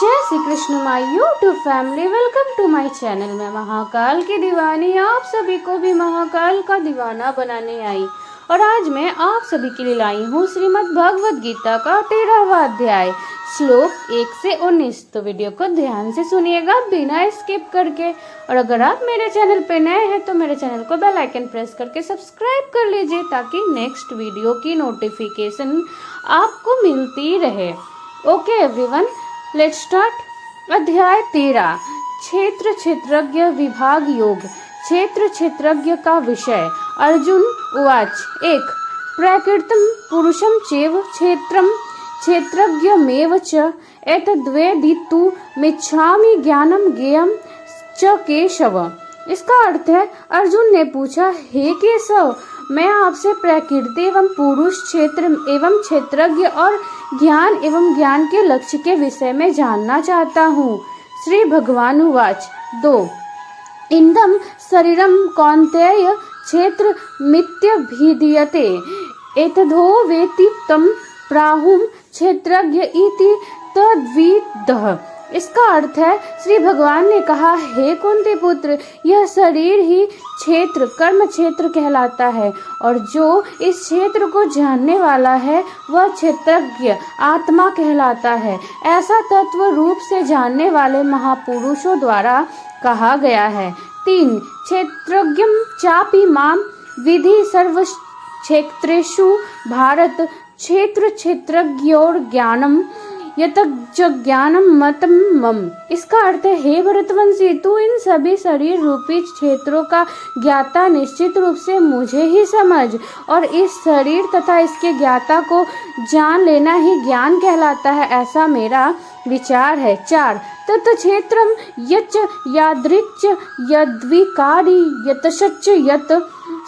जय Shri Krishna my YouTube family, welcome to my channel. मैं महाकाल की दीवानी आप सभी को भी महाकाल का दीवाना बनाने आई और आज मैं आप सभी के लिए लाई हूँ श्रीमद् भगवद गीता का 13वां अध्याय श्लोक 1 से 19। तो वीडियो को ध्यान से सुनिएगा बिना स्किप करके। और अगर आप मेरे चैनल पे नए हैं तो मेरे चैनल को बेल आइकन प्रेस करके सब्सक्राइब कर लीजिए ताकि नेक्स्ट वीडियो की नोटिफिकेशन आपको मिलती रहे। Okay everyone, let's start. अध्याय 13 क्षेत्र क्षेत्रज्ञ विभाग योग। क्षेत्र क्षेत्रज्ञ का विषय। अर्जुन उवाच 1 प्रकृतं पुरुषं चैव क्षेत्रं क्षेत्रज्ञमेव च एतद्वेदितुमिच्छामि ज्ञानं ज्ञेयं च केशव। इसका अर्थ है, अर्जुन ने पूछा, हे केशव, मैं आपसे प्रकृति एवं पुरुष, क्षेत्र एवं क्षेत्रज्ञ और ज्ञान एवं ज्ञान के लक्ष्य के विषय में जानना चाहता हूँ। श्री भगवान उवाच 2 इंदम शरीरम कौन्तेय क्षेत्र मित्यभिधीयते एतद्धो वेति तम प्राहुं क्षेत्रज्ञ इति तद्विदः। इसका अर्थ है, श्री भगवान ने कहा, हे कुंती पुत्र, यह शरीर ही क्षेत्र कर्म क्षेत्र कहलाता है और जो इस क्षेत्र को जानने वाला है वह क्षेत्रज्ञ आत्मा कहलाता है। ऐसा तत्व रूप से जानने वाले महापुरुषों द्वारा कहा गया है। 3 क्षेत्रज्ञं चापि मां विधि सर्व क्षेत्रेषु भारत क्षेत्र क्षेत्रज्ञोर ज्ञानम यतज्ज ज्ञानम मतम मम। इसका अर्थ है, हे भरतवंशी, तू इन सभी शरीर रूपी क्षेत्रों का ज्ञाता निश्चित रूप से मुझे ही समझ और इस शरीर तथा इसके ज्ञाता को जान लेना ही ज्ञान कहलाता है, ऐसा मेरा विचार है। 4 तत् क्षेत्रम यच्च यादृक्च यद्विकारी यतश्च यत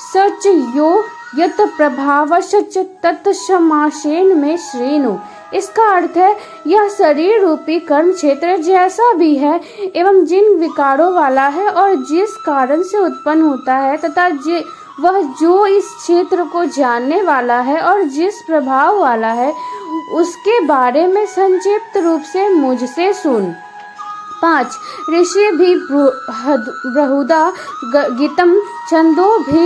सच यो यत प्रभावश्च तत्समासेन में श्रेणु। इसका अर्थ है, यह शरीर रूपी कर्म क्षेत्र जैसा भी है एवं जिन विकारों वाला है और जिस कारण से उत्पन्न होता है तथा वह जो इस क्षेत्र को जानने वाला है और जिस प्रभाव वाला है उसके बारे में संक्षिप्त रूप से मुझसे सुन। 5 ऋषि भी बहुधा गीतम छंदो भी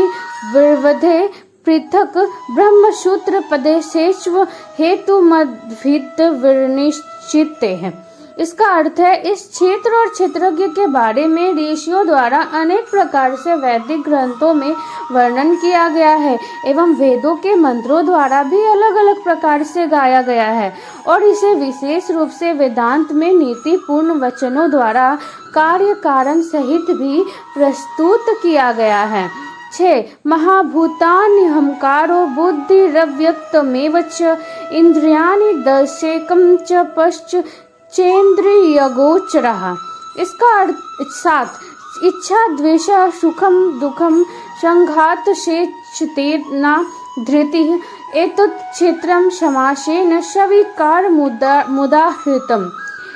विवधे पृथक ब्रह्मसूत्र पदेशेष्व हेतु मद्भिद विनिश्चित है। इसका अर्थ है, इस क्षेत्र और क्षेत्रज्ञ के बारे में ऋषियों द्वारा अनेक प्रकार से वैदिक ग्रंथों में वर्णन किया गया है एवं वेदों के मंत्रों द्वारा भी अलग अलग प्रकार से गाया गया है और इसे विशेष रूप से वेदांत में नीतिपूर्ण वचनों द्वारा कार्य कारण सहित भी प्रस्तुत किया गया है। 6 महाभूतानि अहंकारो बुद्धिरव्यक्तमेव च इंद्रियाणि दशेकं च पश्चेन्द्रियगोचरः। इसका अर्थ 7 इच्छा द्वेष सुखम दुखम संघात शेषतेना धृतिः एतत् क्षेत्रं समासेन स्वीकार मुदाहृतम्।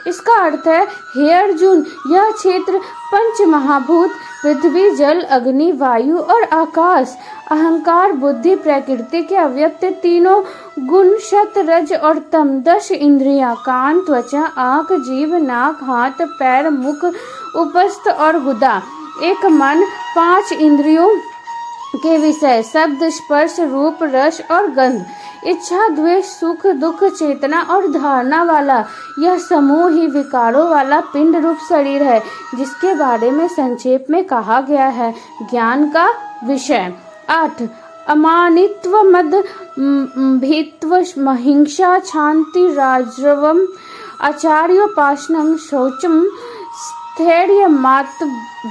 इसका अर्थ है, हे अर्जुन, यह क्षेत्र पंच महाभूत पृथ्वी जल अग्नि वायु और आकाश, अहंकार बुद्धि प्रकृति के अव्यक्त तीनों गुण शत रज और तम 10 इंद्रियां कान त्वचा आंख जीभ नाक हाथ पैर मुख उपस्थ और गुदा, एक मन 5 इंद्रियों के विषय शब्द स्पर्श रूप रस और गंध, इच्छा द्वेष सुख दुख चेतना और धारणा वाला यह समूह ही विकारों वाला पिंड रूप शरीर है जिसके बारे में संक्षेप में कहा गया है। ज्ञान का विषय। 8 अमानित्व मद भीत्व महिंसा शांति राजवम आचार्योपासनं शौचम स्थैर्य मात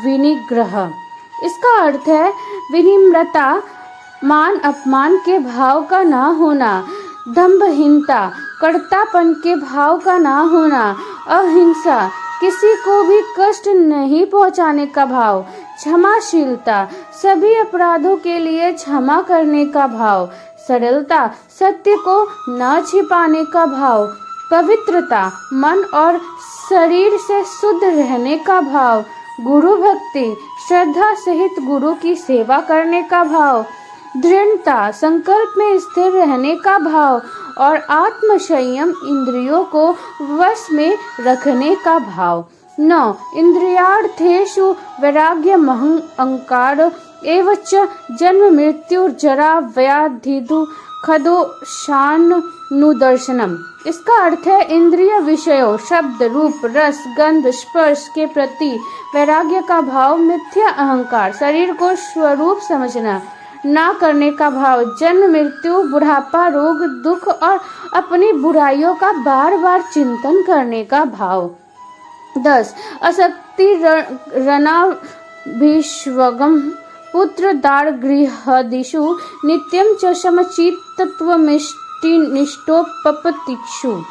विनिग्रह। इसका अर्थ है, विनिम्रता मान अपमान के भाव का ना होना, दंभहीनता कर्तापन के भाव का ना होना, अहिंसा किसी को भी कष्ट नहीं पहुंचाने का भाव, क्षमाशीलता सभी अपराधों के लिए क्षमा करने का भाव, सरलता सत्य को न छिपाने का भाव, पवित्रता मन और शरीर से शुद्ध रहने का भाव, गुरु भक्ति श्रद्धा सहित गुरु की सेवा करने का भाव, दृढ़ता, संकल्प में स्थिर रहने का भाव और आत्मसंयम, इंद्रियों को वश में रखने का भाव। 9 इंद्रियार्थेषु वैराग्यमहं अहंकार एवच जन्म मृत्यु जरा व्याधि दुःखदोषानुदर्शनम। इसका अर्थ है इंद्रिय विषयों, शब्द, रूप, रस, गंध, स्पर्श के प्रति वैराग्य का भाव, मिथ्या अहंकार, शरीर को स्वरूप समझना ना करने का भाव, जन्म मृत्यु, बुढ़ापा, रोग, दुख और अपनी बुराइयों का बार बार चिंतन करने का भाव। 10 असक्ति रणाभिष्वगम पुत्र दारगृहदिषु नित्यं च समचित्तत्वमिष्टिनिष्टोपपतिषु।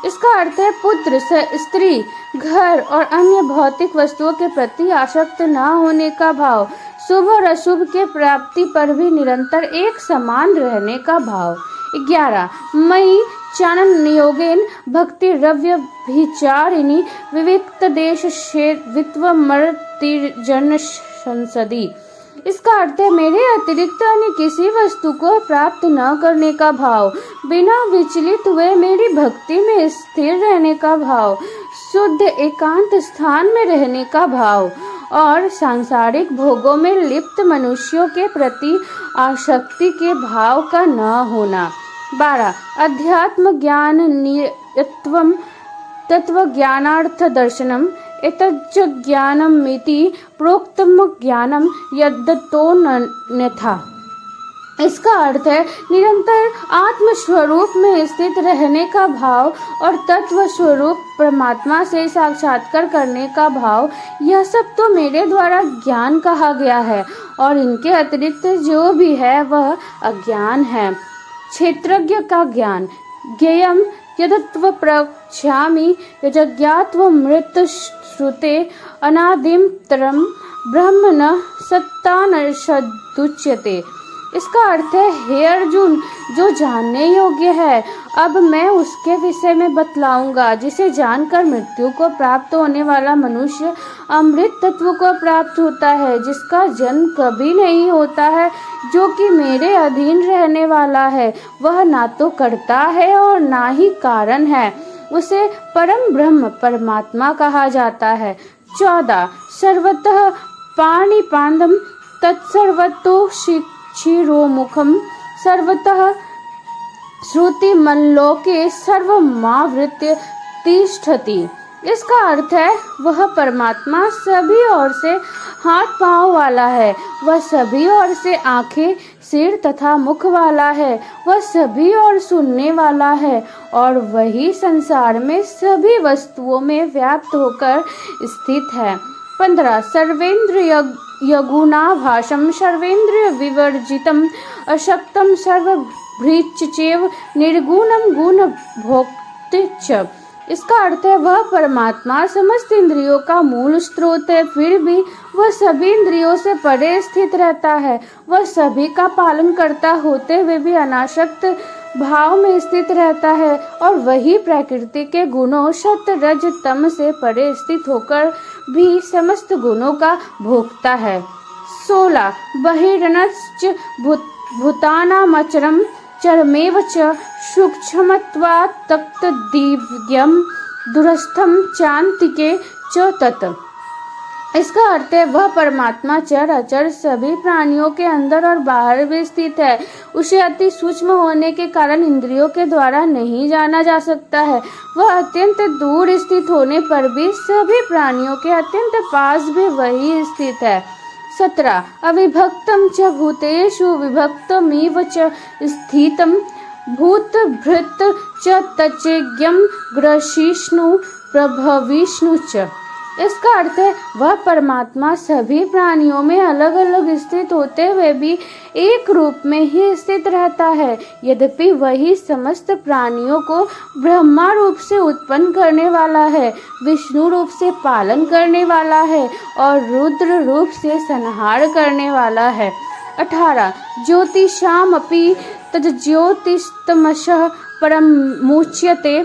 इसका अर्थ है पुत्र, स्त्री, घर और अन्य भौतिक वस्तुओं के प्रति आसक्त न होने का भाव, शुभ और अशुभ के प्राप्ति पर भी निरंतर एक समान रहने का भाव। 11 मयि चानन योगेन भक्ति रव्य भिचारिणी विविक्त देश वित्वमर्तिर्जन संसदी। इसका अर्थ है मेरे अतिरिक्त अन्य किसी वस्तु को प्राप्त न करने का भाव, बिना विचलित हुए मेरी भक्ति में स्थिर रहने का भाव, शुद्ध एकांत स्थान में रहने का भाव और सांसारिक भोगों में लिप्त मनुष्यों के प्रति आसक्ति के भाव का न होना। 12 अध्यात्म ज्ञान नियत्वम तत्व ज्ञानार्थ दर्शनम एतज्ज ज्ञानमिति प्रोक्तम ज्ञानम यद्यतोऽन्यथा। इसका अर्थ है निरंतर आत्म स्वरूप में स्थित रहने का भाव और तत्व स्वरूप परमात्मा से साक्षात्कार करने का भाव। यह सब तो मेरे द्वारा ज्ञान कहा गया है और इनके अतिरिक्त जो भी है वह अज्ञान है। क्षेत्रज्ञ का ज्ञान, ज्ञेयं यदत्व प्रक्ष्यामि यज्ञात्वमृत श्रुते अनादिमतरं ब्रह्म न सत्तानशदुच्यते। इसका अर्थ है हे अर्जुन, जो जानने योग्य है अब मैं उसके विषय में बतलाऊंगा, जिसे जानकर मृत्यु को प्राप्त होने वाला मनुष्य अमृत तत्व को प्राप्त होता है, जिसका जन्म कभी नहीं होता है, जो कि मेरे अधीन रहने वाला है, वह ना तो कर्ता है और ना ही कारण है, उसे परम ब्रह्म परमात्मा कहा जाता है। 14 सर्वतः पाणिपादं तत्सर्वतोक्षिरोमुखं सर्वतः श्रुतिमल्लोके सर्वमावृत्य तिष्ठति। इसका अर्थ है वह परमात्मा सभी ओर से हाथ पांव वाला है, वह सभी ओर से आंखें, सिर तथा मुख वाला है, वह सभी ओर सुनने वाला है और वही संसार में सभी वस्तुओं में व्याप्त होकर स्थित है। 15 सर्वेन्द्रिय यगुणाभासं सर्वेन्द्रिय विवर्जितम् अशक्तं सर्वभृच्चैव निर्गुणं गुणभोक्तृ च। इसका अर्थ है वह परमात्मा समस्त इंद्रियों का मूल स्रोत है, फिर भी वह सभी इंद्रियों से परे स्थित रहता है, वह सभी का पालन करता होते हुए भी अनासक्त भाव में स्थित रहता है और वही प्रकृति के गुणों सत रज तम से परे स्थित होकर भी समस्त गुणों का भोगता है। 16 बहिरनश्च भूतानामचरं चरमेव च सूक्ष्मत्वात् तत्दिव्यं दूरस्थं चान्तिके च तत्। इसका अर्थ है वह परमात्मा चर अचर सभी प्राणियों के अंदर और बाहर भी स्थित है, उसे अति सूक्ष्म होने के कारण इंद्रियों के द्वारा नहीं जाना जा सकता है, वह अत्यंत दूर स्थित होने पर भी सभी प्राणियों के अत्यंत पास भी वही स्थित है। 17 अविभक्तं च भूतेषु विभक्तमिव च स्थितं भूतभृत् च तच्चेज्ञं ग्रसिष्णु प्रभविष्णु च। इसका अर्थ है वह परमात्मा सभी प्राणियों में अलग अलग स्थित होते हुए भी एक रूप में ही स्थित रहता है, यद्यपि वही समस्त प्राणियों को ब्रह्मा रूप से उत्पन्न करने वाला है, विष्णु रूप से पालन करने वाला है और रुद्र रूप से संहार करने वाला है। 18 ज्योतिषामपि तज्ज्योतिस्तमसः परमुच्यते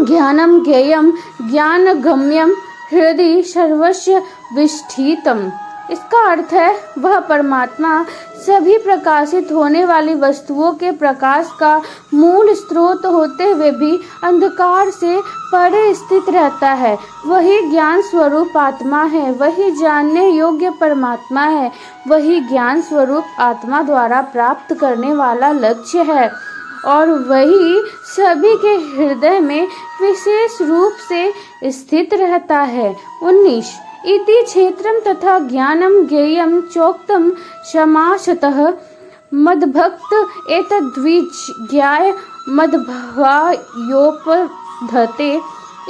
ज्ञानं ज्ञेयं ज्ञानगम्यं हृदि सर्वस्य विष्ठितम्। इसका अर्थ है वह परमात्मा सभी प्रकाशित होने वाली वस्तुओं के प्रकाश का मूल स्रोत होते हुए भी अंधकार से परे स्थित रहता है। वही ज्ञान स्वरूप आत्मा है, वही जानने योग्य परमात्मा है, वही ज्ञान स्वरूप आत्मा द्वारा प्राप्त करने वाला लक्ष्य है और वही सभी के हृदय में विशेष रूप से स्थित रहता है। 19 इति क्षेत्रम तथा ज्ञानम ज्ञेयम चोक्तम समासतः मद्भक्त एतद्विज्ञाय मद्भायोपधते।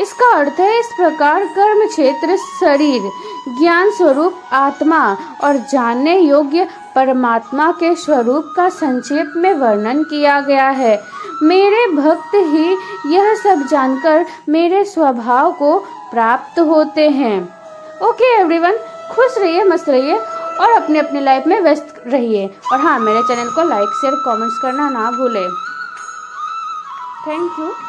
इसका अर्थ है इस प्रकार कर्म क्षेत्र शरीर, ज्ञान स्वरूप आत्मा और जानने योग्य परमात्मा के स्वरूप का संक्षेप में वर्णन किया गया है। मेरे भक्त ही यह सब जानकर मेरे स्वभाव को प्राप्त होते हैं। ओके एवरीवन, खुश रहिए, मस्त रहिए और अपने अपने लाइफ में व्यस्त रहिए। और हाँ, मेरे चैनल को लाइक शेयर कमेंट्स करना ना भूलें। Thank you.